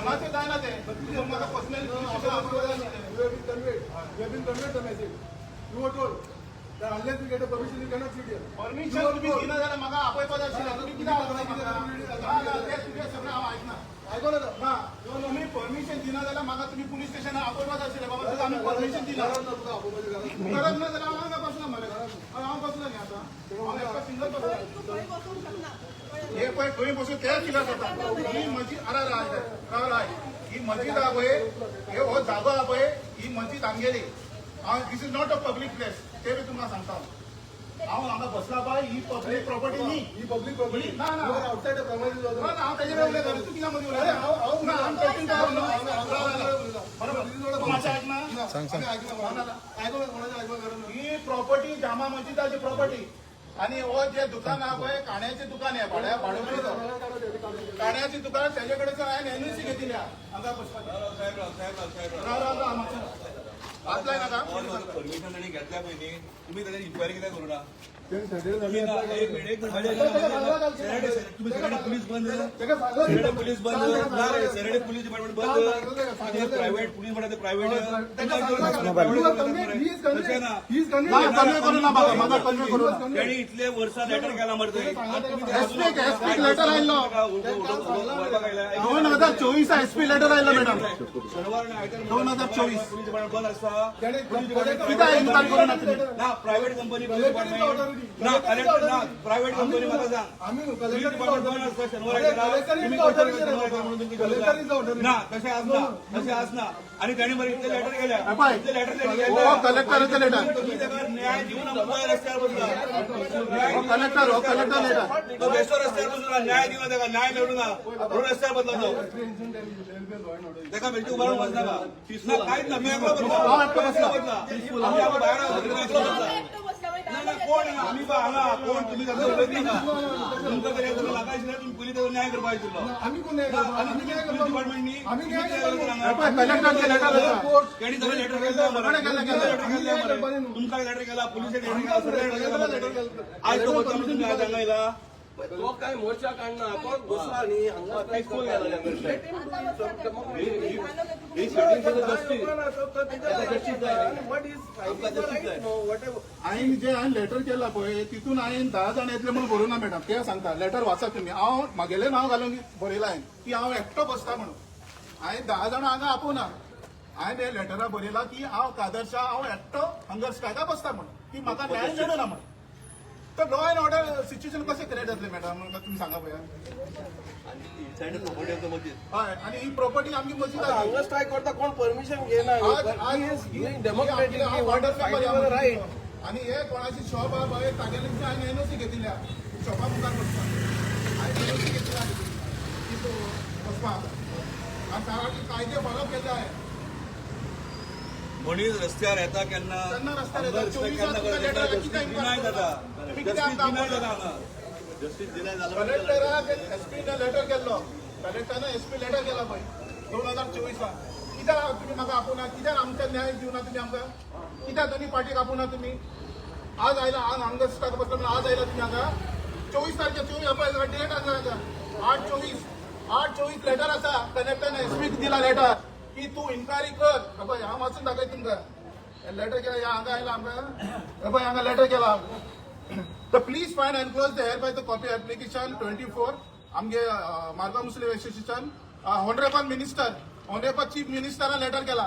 कोणाचे जाय ना ते मला पर्सनल परमिशन तुम्ही दिना जाल्यार म्हाका आपयपाक आशिल्लें तुम्ही कित्याक सगळें हांव आयकना आयकलो ना तुम्ही परमिशन दिना जाल्यार म्हाका तुम्ही पुलीस स्टेशनार आपयपाक आशिल्लें बाबा तुका आमी परमिशन दिना गरज ना जाल्यार हांव बसलो मरे हांव बसलो न्ही आतां हांव एकटो सिंगल बसलो हे पळय खंय बसून ते कित्याक जाता ही म्हजी राय ही मस्जिद आहा पळय हो जागो आहा पळय ही मस्जिद हांगेली this is not a public place ते बी तुमकां सांगता हांव हांगा बसला पळय ही पब्लीक प्रॉपर्टी न्ही ही पब्लीक प्रॉपर्टी ना आउटसाइड हांव तेजे कडेन उलयता तूं कित्याक मदीं उलयता हांव टॉकिंग मातशें आयकना ही प्रॉपर्टी जामा मस्जिदाची प्रॉपर्टी आणि हो जे दुकान आहा पळय काण्याचें दुकान आहे भाड्याचें काण्याचें दुकान तेजे कडेन हांवें एनओसी घेतिल्या हांगा बसपाची आतलाय नाका परमिशन ताणी घेतल्या पयली तुम्ही ताजेर इन्क्वायरी कित्याक करूना पुलीस बंद पुलीस बंद सेरेडे पुलीस डिपार्टमेंट बंद प्रायव्हेट पुलीस म्हणटा प्रायव्हेट त्यांनी इतले वर्सां लेटर केला मरे लेटर आयलो 2024 एसपी लेटर आयलो मॅडम शनिवार 2024 पुलीस डिपार्टमेंट बंद आसता ना प्रायव्हेट कंपनी पुलीस डिपार्टमेंट ना कलेक्टर ना प्रायव्हेट कंपनी म्हाका सांग पुलीस डिपार्टमेंट बंद आसता शनिवार ना तशें आसना आणि त्यांनी मरे इतले लेटर केल्या कलेक्टराचे लेटर तुम्ही ताका न्याय दिवना म्हणून रस्त्यार बसला कलेक्टर लेटर तो बेश्टो रस्त्यार बसला न्याय दिवना ताका न्याय मेळूना म्हणून रस्त्यार बसला तो ताका बेश्टी उबा रावन बसनाका ना कांयच ना मी एकलो बसला आमी भायर कोण आमी हांगा कोण तुम्ही ताका उलयत नाका तुमकां तरी तुमी म्हाका आशिल्लें तुमी पयलीं ताका न्याय करपाक आशिल्लो आनी तुमी डिपार्टमेंट न्ही कलेक्टरचे लेटर तेणी सगळे लेटर केला तुमकां लेटर केला पुलिस लेटर केला आज तो बद्दल तुम्ही आज हांगा येयला तो काय मोर्चा काढना तो बसला न्ही हांगा कांय कोण हांवें जे लेटर केला पळय तितून हांवें 10 जाण येतले म्हणून बरोवना मॅडम ते सांगता लेटर वाचा तुम्ही हांव म्हागेलें नांव घालून बरयलां हांवें की हांव एकटो बसता म्हणून हांवें 10 जाणां हांगा आपोवना हांवें हे लेटरा बरयला की हांव कादरशा हांव एकटो हंगर स्ट्रायका बसता म्हणून की म्हाका न्याय मेळना म्हणून तर लॉ अँड ऑर्डर सिच्युएशन कशें क्रिएट जातलें मॅडम तुमी सांगा पळया हय आनी ही प्रॉपर्टी आमची मस्जिद हांगा स्ट्रायक करता कोण परमिशन घेना रायट आणि हे कोणाची शॉप आहा पळय तागेले हांवें एनओसी घेतिल्या शॉपा मुखार बसता हांवें एनओसी घेतिल्या की तो बसपाक आनी ताका कायदे फॉलो केले आहे मनीस रस्त्यार येता केन्ना रस्त्यार डिनाय जाता कलेक्टराक एसपीने लेटर केल्लो कलेक्टरान एसपी लेटर केला पळय 2024 कित्याक तुम्ही म्हाका आपोवना कित्याक आमकां न्याय दिवना तुम्ही आमकां कित्याक दोन्ही पार्टीक आपोवना तुम्ही आज आयला आज हांगा स्टार्ट बसलो आज आयला तुम्ही हांगा 24 तारखेक 24 डेट आसा हांगा 8/24 लेटर आसा कलेक्टरान एसपीक दिला लेटर की तू इन्क्वायरी कर पळय हांव वाचून दाखय तुमकां लेटर केला हांगा आयला आमकां पळय हांगा लेटर केला The please find and close the hereby the copy application 24 आमगे Margao Muslim association honourable minister honourable chief मिनिस्टरान लेटर केला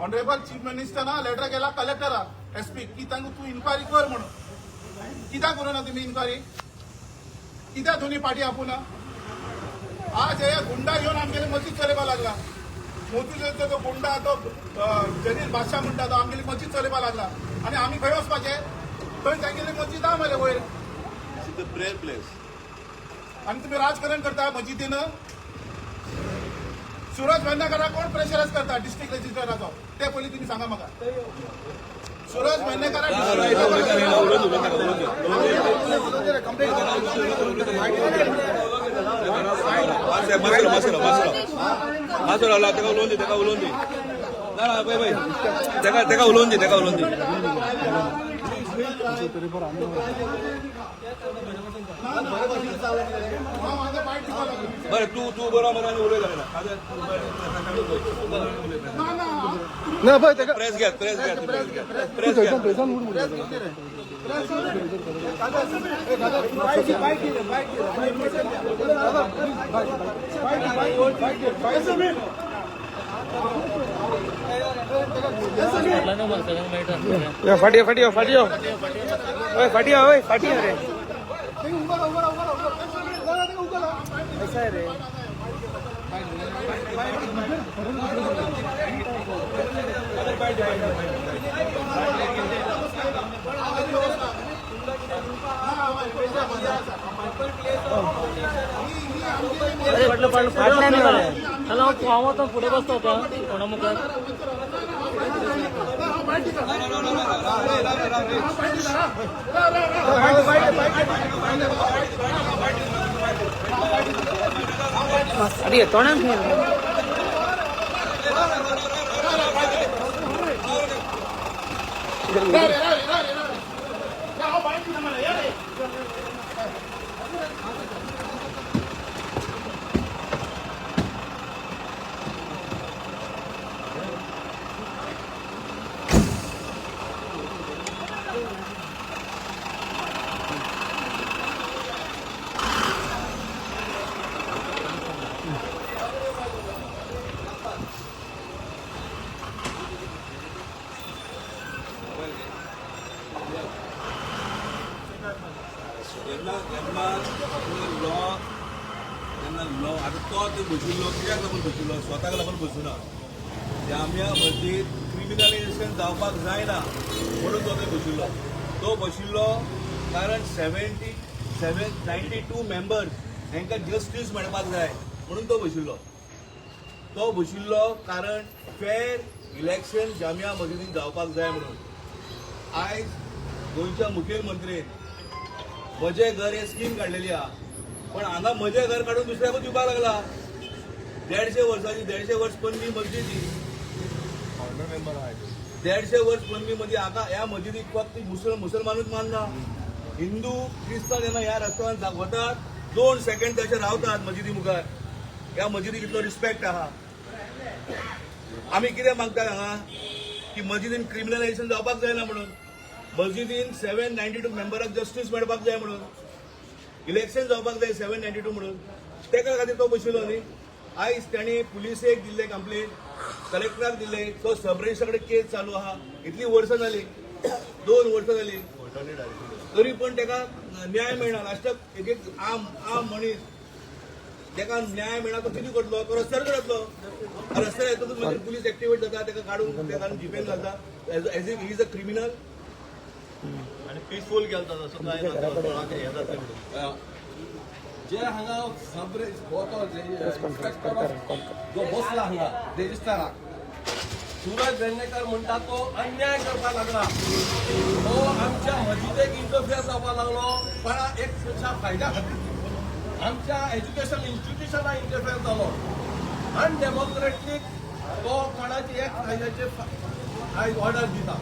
ऑनरेबल चीफ मिनिस्टरान लेटर केला कलेक्टराक एसपी की तांकां तूं इन्क्वायरी कर म्हणून कित्याक करूना तुमी इन्क्वायरी कित्याक दोन्ही पार्टी आपोवना आज हे गुंडा येवन आमगेले मस्जिद चलयपाक लागला मोतूचो तो गुंडा तो जलील बादशाह म्हणटा तो आमगेली मस्जिद चलयपाक लागला आनी आमी खंय वचपाचें थंय तांगेली मस्जिद आहा मरे वयर प्रेयर प्लेस आनी तुमी राजकारण करता मस्जिदीन सुरज वेर्णेकाराक कोण प्रेशरायज करता डिस्ट्रिक्ट रजिस्ट्राराचो ते पयलीं तुमी सांगा म्हाका सुरज वेर्णेकाराक उलोवन दी तेका उलोवन दी माझं पाय टिकावं लागेल. बरं तू बरोबर आणि उलय लागला प्रेस घ्या फाटिया रे ऐसा है रे अरे म्हटलं पण फाटल्या नाही मला चला आवाज तर पुढे बसतो होता कोणामुळे अरे येतो ना लॉ आता तो बशिल्लो कित्याक लागून बशिल्लो स्वताक लागून बसुना जामिया मस्जिद क्रिमिनलायझेशन जावपाक जायना म्हणून तो बशिल्लो तो बशिल्लो कारण 92 मेंबर्स हांकां जस्टीस मेळपाक जाय म्हणून तो बशिल्लो कारण फेर इलेक्शन जामिया मस्जिदीन जावपाक जाय म्हणून आयज गोंयच्या मुखेलमंत्रीन म्हजें घर हे स्कीम काडलेली आहा पण हांगा म्हजें घर काडून दुसऱ्याक दिवपाक लागला 150 वर्सांची 150 वर्स पन्नी मस्जिद 150 वर्स पन्नी मदीं हाका ह्या मस्जिदीक फक्त मुसलमानूच मानना हिंदू क्रिस्तांव जेन्ना ह्या रस्त्यान वतात 2 सेकंड तशे रावतात मस्जिदी मुखार ह्या मस्जिदीक इतलो रिस्पेक्ट आहा आमी कितें मागतात हांगा की मस्जिदीन क्रिमिनलायझेशन जावपाक जायना म्हणून मस्जिदीन 792 मेंबराक जस्टीस मेळपाक जाय म्हणून इलेक्शन जावपाक जाय 792 म्हणून तेका खातीर तो बशिल्लो न्ही आयज तांणी पुलिसेक दिल्ले कंप्लेन कलेक्टराक दिले तो सब रजिस्ट्रा कडेन केस चालू आहा इतली वर्सां जाली 2 वर्सां जाली तरी पण ताका न्याय मेळना लास्टाक एक आम मनीस ताका न्याय मेळना तो कितें करतलो तो रस्त्यार करतलो रस्त्यार येतकूच मागीर पुलीस एक्टिवेट जाता ताका काडून ताका जिपेन घालता as if he is a criminal आणि पीसफुल गेलता तसो काय हे जाता जे हांगा सब इंस्पेक्टर जो बसला हांगा रेजिस्ट्राराक सूरज वेर्णेकर म्हणटा तो अन्याय करपाक लागला तो आमच्या मस्जिदेक इंटरफेर जावपाक लागलो पण एक फायद्या खातीर आमच्या एज्युकेशन इन्स्टिट्यूशनाक इंटरफेर जालो अनडेमोक्रेटीक तो कोणाची एक फायद्याचे आयज ऑर्डर दिता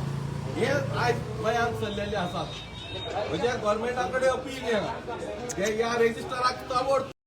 हे आयज गोंयांत चल्लेले आसात म्हणजे गव्हर्मेंटा कडेन अपील केला ह्या रेजिस्ट्राराक ताबडतोब